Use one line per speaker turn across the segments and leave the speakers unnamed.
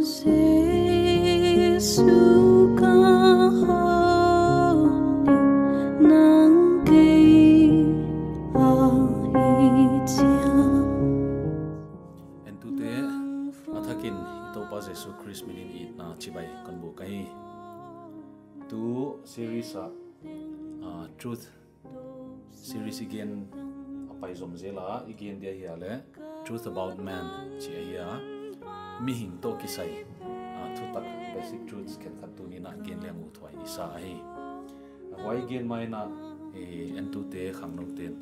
Jesu Christ minin it na chibai kan bu kai tu series truth series again apai zom zela again dia hiale truth about man chi ya mi hing to kisai thu tak basic truths kan khatu ni na gen leng u thwai isa ai wai gen mai na en tu te khang no ten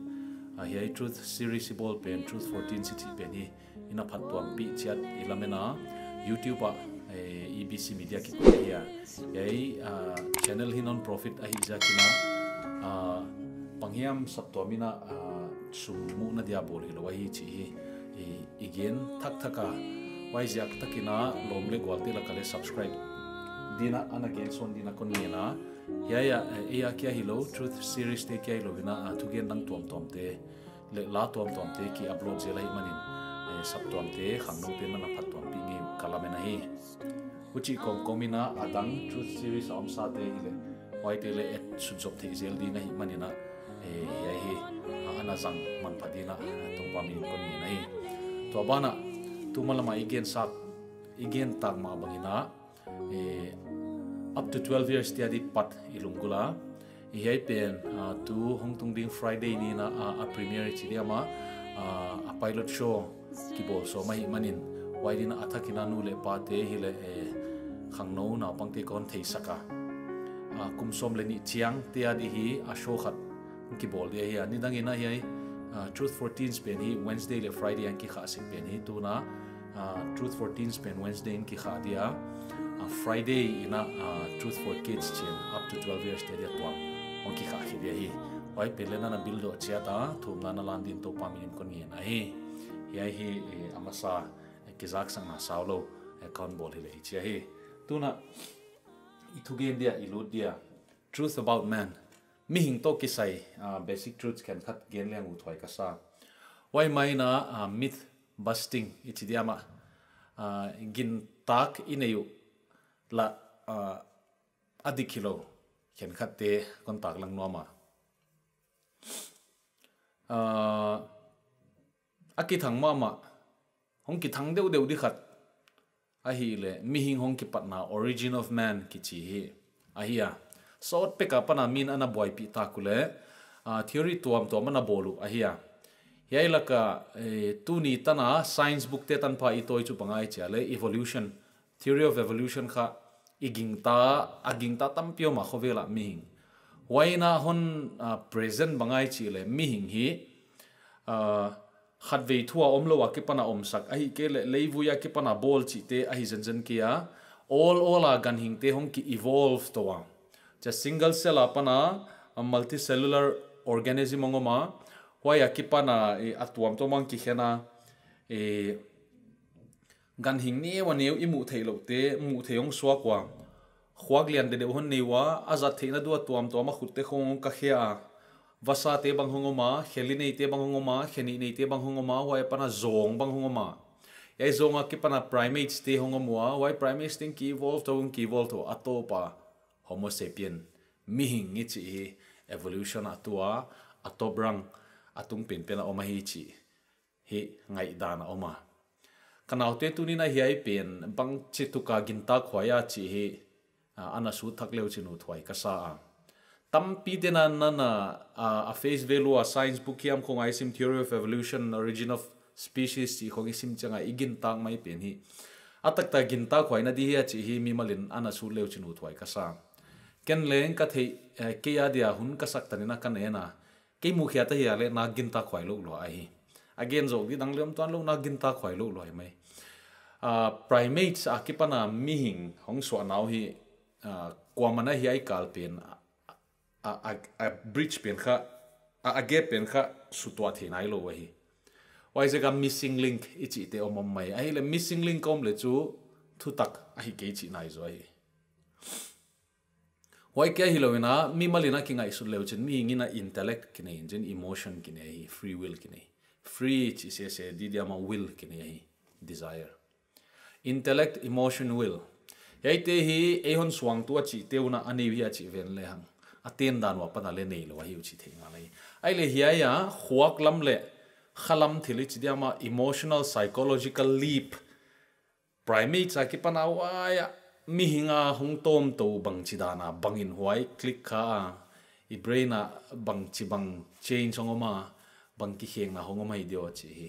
hi truth series ball pen truth 14 city pen hi ina phat tuam pi chat ilamena YouTube EBC media ki ya yai channel hi non profit ahi jakina panghiam saptomina sumu na dia bol hi lawai chi again thak thaka wai jak takina lomle gwalte la kale subscribe dina an again son dina kon na ya kya hilo truth series te kya hilo bina thugen nang tom te le la tom te ki upload je lai manin saptom te khangno te na phat tom pi ngi kalamena hi uchi komina adang truth series om sa te ile wai te le et sujop the zel di na hi manina ya hi ana jang man phadina to pa mi kon ni nai to bana tumalama igen tak ma bangina up to 12 years tiadi pat ilungula hi pen tu hongtung ding Friday ni na a premiere chi dia ma a pilot show ki bol so mai manin waidina athakina nu le pa te hi le khangno na pangte kon thei saka kumsom le ni chiang tia di hi a show khat ki bol de hi ani dangina hi truth 14 pen hi Wednesday le Friday an ki kha se pen hi tu na truth 14 pen Wednesday in ki kha dia Friday ina truth for kids chen up to 12 years te dia to on ki kha hi dia hi wai pelena na build do chia ta thumna na landin to pamin kon ni na hi ya hi amasa kizak sang na saulo account bol hi le chia hi tuna ithugen dia iludia truth about man mi hing to kisai basic truths can khat gen leng u thoi ka sa wai mai na myth busting ichidiama gin tak ineyu la adikilo ken khatte kon tak lang noma aki thang mama hong ki thang deu di khat a hi le mi hing hong ki patna origin of man ki chi hi a hiya sot pe ka pana min ana boy pi ta kule theory tuam to mana bolu a hiya yai laka tu ni tana science book te tan pha i toi chu pangai chale evolution theory of evolution kha agingta tampio ma khovela mi hing waina hon present bangai chi le mi hing hi khatve thua omlo wa ke pana omsak ahi ke leivuya ke pana bol chi te ahi zanjan kia all a gan hing te hong ki evolve to wa cha single cell apana multicellular organism ngoma waya ke pana atuam to mang ki khena gan hing ne wa neu imu theilo te mu theong swa kwa khwag lian de hon newa azat theina du atuam to ma khutte khong ka khia vasa te bang hongoma kheli nei te bang hongoma kheni nei te bang hongoma wai pana zong bang hongoma ai zonga ki pana primates te hongomwa wai primates ting ki evolve to atopa homo sapien mi hing ngi chi evolution atua atobrang atung pen oma hi chi hi ngai dana oma kanaute tunina hiai pen bang chituka ginta khwaya chi hi ana su thakleu chinu thwai kasa tampi dena nana a face value a science book yam khong isim theory of evolution origin of species chi khong isim changa igin tang mai pen hi atak ta ginta khwaina di hi chi hi mi malin ana su leu chinu thwai kasa ken leng ka thei ke ya dia hun ka sak tanina kan ena ke mu khia ta hi ale na ginta khwai lo ai again zo di danglem tan lo na ginta khwai lo ai mai primates akipana mi hing hong so naw hi kwamana hi ai kalpen a bridge pen kha a gap pen kha sutwa thinai lo hi wai zega missing link ichi te omom mai ai le missing link kom le chu thu tak a hi ke chi nai zo hi wai kya hi loina mi malina kinga isu leu chen mi ngina intellect kine jen emotion kine hi free will kine free chi se didiama will kine hi desire intellect emotion will hei te hi e hon suang tu chi teuna ani hi chi ven le hang aten dan wa pana le nei lo hi chi thinga lai ai le hi ya khuak lam le khalam thili chi diama emotional psychological leap primate cha ki pana wa ya mi hinga hung tom to bang chi dana bangin huai click kha I brain a bang chi bang change ngoma bang ki kheng na hongoma hi dio chi hi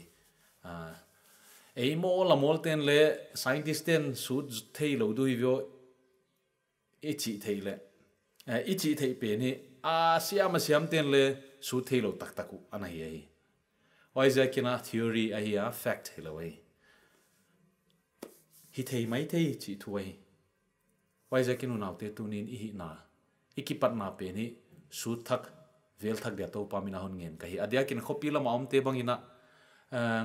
ei mo la mol ten le scientist ten su thei lo du hi vio e chi thei le e chi thei pe ni a siam ten le su thei lo tak taku ana hi why is kina theory a hi a fact hi lo hi thei mai thei chi thuai why is kinu naw te tunin I hi na ikipat na pe ni su thak vel thak dia to pamina hon ngen ka hi adia kin khopi la maum te bangina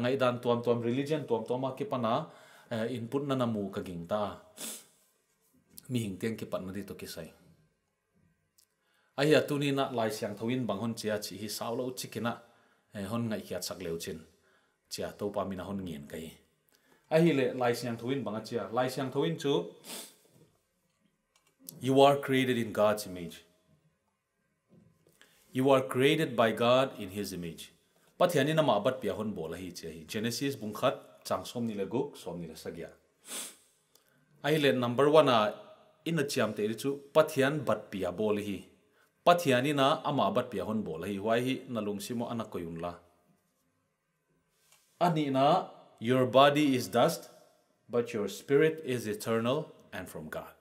ngai dan tuam religion tuam ki pana input na namu ka ging ta mi hing teng ki pat na di to ki sai aya tuni na lai siang thawin bang hon chia chi hi saulo chikina hon ngai kya chak leu chin chia to pamina hon ngen kai a hi le lai siang thawin bang a chia lai siang thawin chu you are created in God's image. You are created by God in His image. Pathiani na mabat pia hon bola hi che hi Genesis bungkhat chang som ni le guk som ni le sagya. Ai le number 1 a in a chiam te chu pathian bat pia bol hi. Pathiani na ama bat pia hon bola hi wai hi nalung simo anak koyun la. Ani na your body is dust but your spirit is eternal and from God.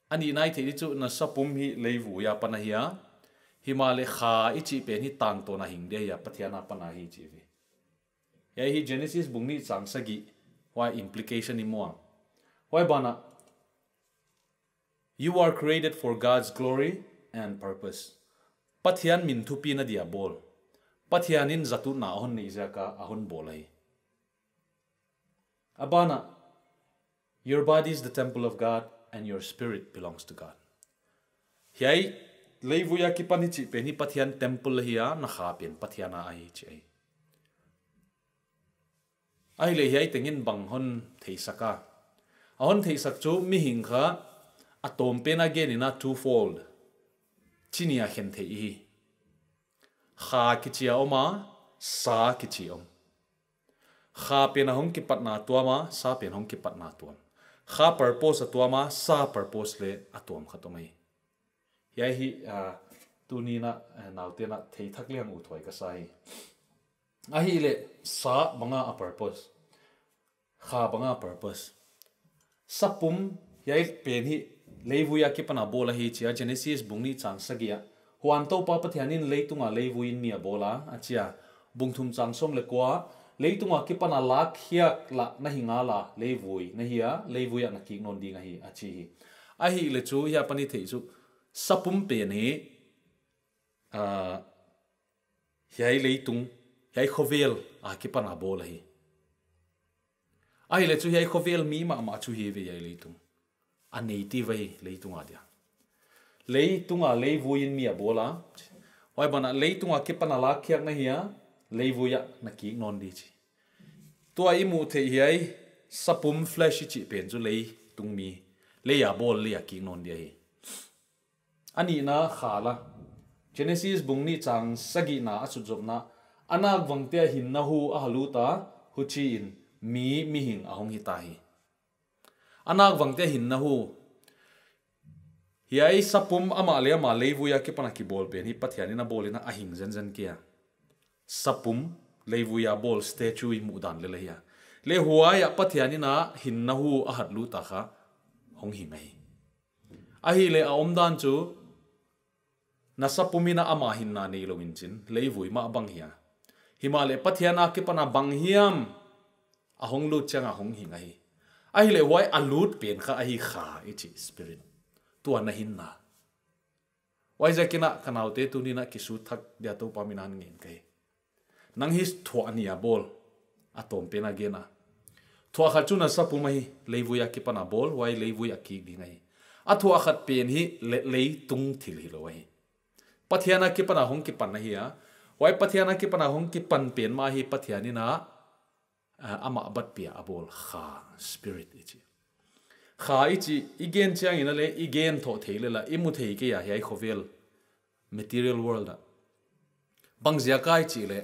Ani nai te chu na sapum hi leivu ya panahia himale kha ichi pe ni tang to na hing de ya pathiana pana hi chi vi ya hi Genesis bungni chang sagi why implication ni mo why bana you are created for God's glory and purpose pathian min thu pi na dia bol pathianin zatu na hon nei jaka ahon bolai abana your body is the temple of God and your spirit belongs to God hiai leivuya ki panichi pe ni pathian temple hiya na kha pen pathiana ai chi ai le hiai tengin bang hon thei saka ahon thei sak chu mi hing kha atom pen again in a twofold chinia khen thei hi kha ki chia oma sa ki chi om kha pen hong ki patna tuama sa pen hong ki patna tuam kha purpose atuama sa purpose le atom khatomai yai hi tuni na naute na thei thakliang u thoi ka sai a hi le sa banga a purpose kha banga purpose sapum yai pen hi leivuya ki pana bola hi chia Genesis bungni chang sagia huan to pa pathianin leitunga leivuin mia bola achia bungthum chang som le kwa leitunga ki pana lak hiak la na hinga la leivui na hiya leivuya na ki non ding a hi achi hi a hi le chu ya pani thei chu sapum pe ni hiai leitung hiai khovel a ki pana bola hi ai le chu hiai khovel mi ma chu hi ve hiai leitung anei ti vai leitunga dia leitunga leivuin mi a bola wai bana leitunga ki pana lak hiak na hiya leivuya na ki non di chi tua imu the hiai sapum flesh chi pen chu lei tung mi le ya bol le ya ki non dia hi ani na khala Genesis bungni chang sagi na asujom na anak wangte hin na hu a haluta hu chi in mi hing ahong hi ta hi anak wangte hin na hu hiai sapum ama le ma leivuya ki pana ki bol pen hi pathiani na bolina ahing zen kia sapum leivuya bol statue mu dan le ya le huwa ya pathiani na hin na hu a hatlu ta kha hong hi mai a hi le a omdan chu na sapumina ama hin na nei lo min chin leivui ma bang hiya himale pathiana ki pana bang hiam a hong lu chang a hong hi ngai a hi le wai alut pen kha a hi kha ichi spirit tua na hin na wai zakina kanaute tunina kisu thak dia to paminan ngin kai nang his thwa ania bol atom pen agena thwa kha chuna sapumai leivuya ki pana bol wai leivuya ki dingai a thwa khat pen hi lei tung thil hi lo wai pathiana ki pana hong ki pan na hiya wai pathiana ki pana hong ki pan pen ma hi pathiani na ama bat pia abol kha spirit ichi kha ichi igen chiang ina le igen tho theile la imu thei ke ya hi khovel material world da bangzia kai chi le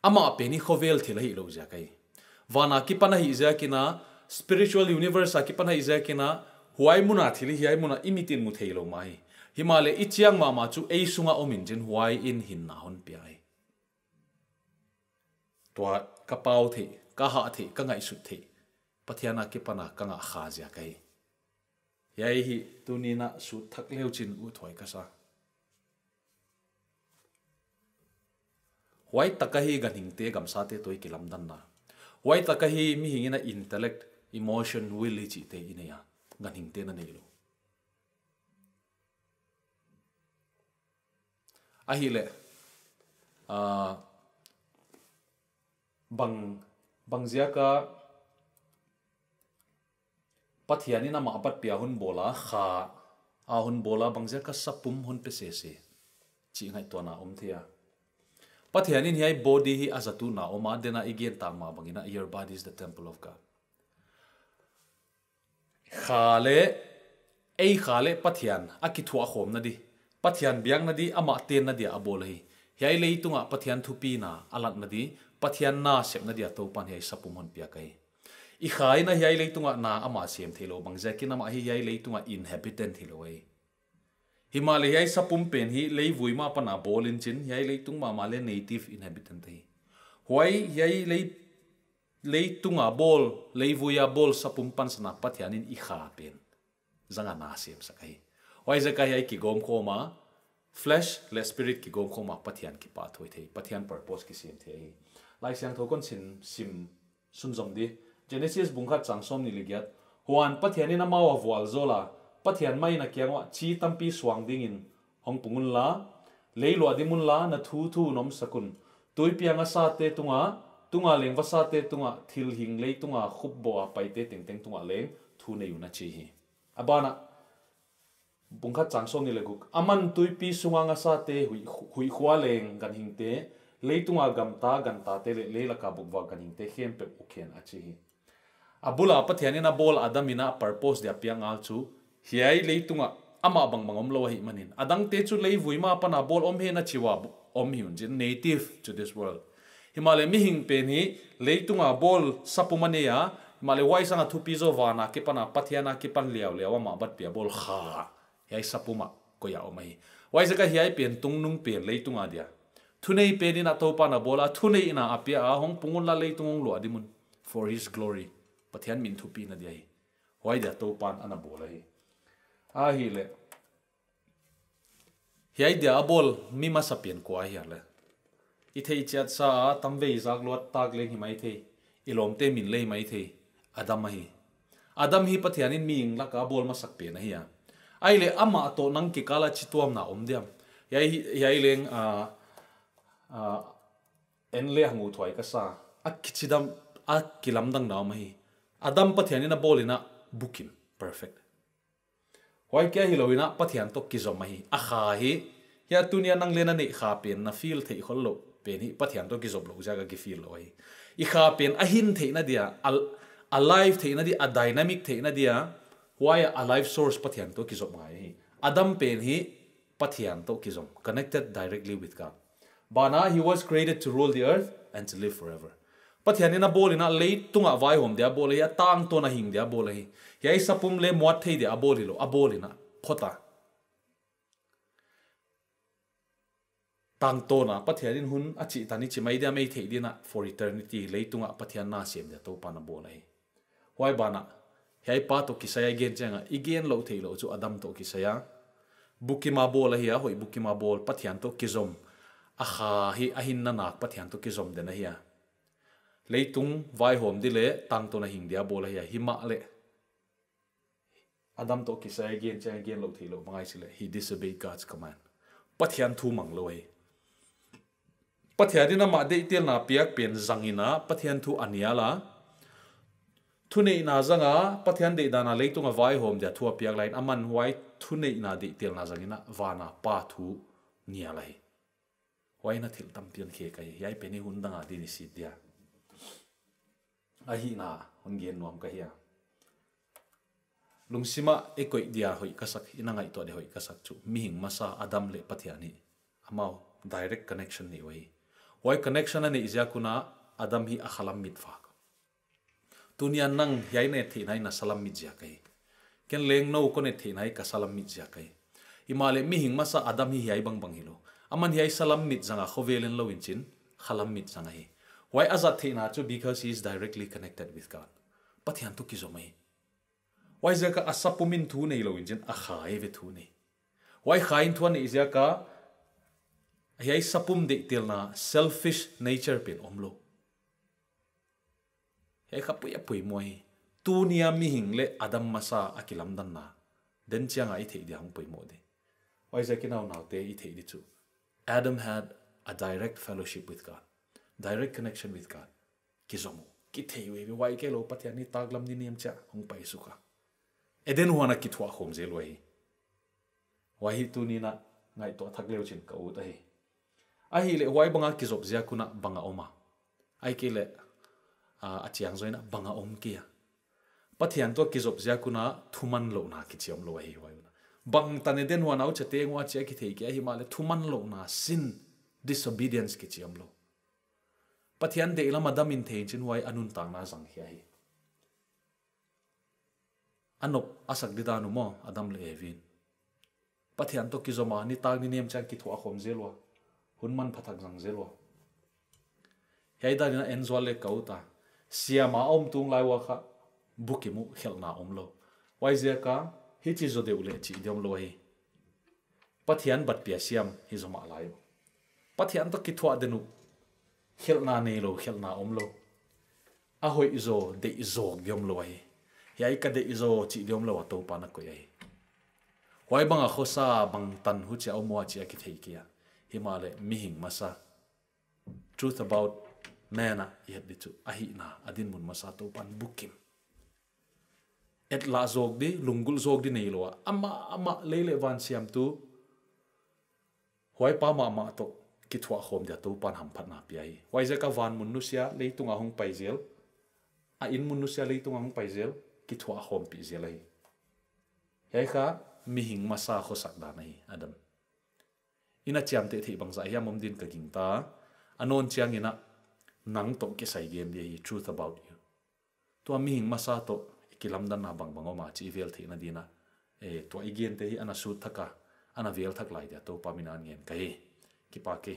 ama pe ni khovel thila hi lo ja kai wana ki pana hi ja kina spiritual universe ki pana hi ja kina huai muna thili hi ai muna imitin mu thei lo mai himale ichiang ma chu ei sunga omin jin huai in hin na hon pi ai to ka pau the ka ha the ka ngai su the pathiana ki pana ka nga kha ja kai yai hi tunina su thak leu chin u thoi ka sa huai takahi ganing te gam sa te toi kilam dan na huai takahi mi hingina intellect emotion will chi te ineya ganing te na nei lo ahile bangzia ka pathiani na ma pat pia hun bola kha a hun bola bangzia ka sapum hun pe se chi ngai to na thia pathiani hi body hi azatu na oma dena igen ta ma bangina your body is the temple of God khale pathian akithua khom na di pathian biang na di ama ten na dia abolai hiai leitunga pathian thupi na alat na di pathian na sep na dia to pan hei sapumon pia kai I khai na hiai leitunga na ama sem thelo bangzaki na ma hi hiai leitunga inhabitant thilo ai Himalaya sapum pen hi lei vuima pana bolin chin hiai leitung ma male native inhabitant hi huai hiai leitunga bol lei vuya bol sapum pan sana pathianin I kha pen zanga na sem sakai Why zakai ai ki gom khoma flesh le spirit ki gom khoma pathian ki pa thoi thei pathian purpose ki sim thei lai siang thokon sim sunzom di Genesis bungkhat changsom ni ligiat huan pathianin amawa wal zola pathian mai na kyangwa chi tampi swang dingin hong pungun la leilo adimun la na thu nom sakun toipianga sa te tunga leng wasa te tunga thil hing lei tunga khubbo a paite teng tunga leng thu nei una chi hi abana bungkhat changsom ni leguk aman tuipi sunganga sa te hui khwa leng gan hingte leitunga gamta ganta te le laka bukwa gan hingte hem pe ukhen achi hi abula pathianina bol adamina purpose dia piangal chu hiai leitunga ama bangmangom lo hi manin adang te chu lei vuima pana bol om he na chiwa om hiun jin native to this world himale mi hing pe ni leitunga bol sapumane ya himale wai sanga thupi zo wana ke pana pathiana ke pan liaw ma bat pia bol kha hiai sapuma ko ya omai wai zaka hiai pen tungnung pen leitunga dia thunei pe ni na to pana bola thunei ina apia a hong pungun la leitung lo adimun for his glory pathian min thupi na dia hi wai dia to pan ana bola hi a hi le hiai dia bol mi ma sapien ko a hi le I thei chat sa tamvei zak lot tak leng hi mai thei ilom te min lei mai thei adam hi pathianin ming la ka bol ma sak pe na hi ya ai le ama to nang ki kala chituam na diam yai leng en le hangu thoi ka sa akichidam akilam dang na mai adam pathianin na bolina bukin perfect Why kya hilowina pathian to kizom mai a kha hi ya tunia nang lena nei kha pen na feel thei khollo pen hi pathian to kizob lo jaga ki feel loi I kha pen a hin thei na dia alive thei na dia a dynamic thei na dia why a life source pathian to kizob mai hi adam pen hi pathian to kizom connected directly with God bana he was created to rule the earth and to live forever pathianina bolina lei tunga vai hom dia bol ya tang to na hing dia bol hi yai sapum le muat thei dia abolilo abolina phota tang to na pathianin hun achi tani chi mai dia mai thei dina for eternity lei tunga pathian na sem dia to pana bol hi why bana yai pa to kisaya gen changa igen lo thei lo chu adam to kisaya bukima bol hi a hoi bukima bol pathian to kizom a kha hi ahin na nak pathian to kizom de na hi leitung vai hom dile tang to na hing dia bola ya hima le adam to kisai again lo thilo mangai sile he disobeyed God's command pathian thu mang loi pathiadina ma de tel na piak pen zangina pathian thu aniala thunei na zanga pathian de dana leitung vai hom dia thu piak line aman wai thunei na de tel na zangina wana pa thu nialai wai na thil tam pian khe kai yai peni hundanga di ni si dia ahi na honggen nuam ka hiya lungsima ekoi dia hoi kasak inangai to de hoi kasak chu mihing masa adam le pathiani amao direct connection ni wai connection ani izia kuna adam hi akhalam mit fa tunia nang yai ne thi nai na salam mit ja kai ken leng no ko ne thi nai ka salam mit ja kai imale mihing masa adam hi yai bang bang hilo aman hi salam mit zanga khowelen lo inchin khalam mit zanga hi why azat thi na chu because he is directly connected with God pathian tu ki zomai why zaka asapumin thu nei lo inchin a khai ve thu nei why khain thu ne izaka hi sapum de tilna selfish nature pin omlo he khapu ya pui moi tunia mi hingle adam masa akilam dan na den chianga I thei di hang pui mo de why zakinaw naw te I thei di chu Adam had a direct fellowship with God direct connection with God kizomu ki thei we why ke lo pathiani taglam ni niam cha hong pai su ka eden huana ki thwa khom zel wai why tu ni na ngai to thak leo chin ka u ta hi a hi le why banga ki zob zia kuna banga oma ai ke le a chiang zoina banga om kia pathian to ki zob zia kuna thuman lo na ki chiom lo hi wai bang tane den wan au chate ngwa che ki thei ki hi male thuman lo na sin disobedience ki chiom lo pathian de ila madam in thei chin wai anun tang na sang hi anop asak didanu mo adam le evin pathian to ki zoma ni tag ni nem cha ki thwa khom zelwa hunman phathak jang zelwa heida na enzwal le kauta siama om tung lai wa kha bukimu khelna omlo wai zia ka hi chi zo de ule chi diom lo hi pathian bat pia siam hi zoma lai pathian to ki thwa denu khelna nei lo khelna omlo a hoi izo de izo diom lo hi yai ka de izo chi diom lo to pa na ko yai wai banga khosa bang tan hu cha omwa chi ki thei kia himale mihing masa truth about nana yet dichu ahi na adin mun masa to pan bukim et la zog di lungul zog di nei lo ama leile van siam tu hoi pa ma to ki thwa khom dia to pan ham phat na pi ai wai za ka van mun nu sia leitunga hong pai zel a in mun nu sia leitunga hong pai zel ki thwa khom pi zel ai he kha mihing masa kho sak da nei adam ina chiam te thi bang za ya mom din ka ging ta anon chiang ina nang to ke sai game de truth about you to mihing masa to kilam dan na bang bangoma chi vel thi na dina to igen te hi ana su thaka ana vel thak lai dia to paminan ngen kai ki pa ke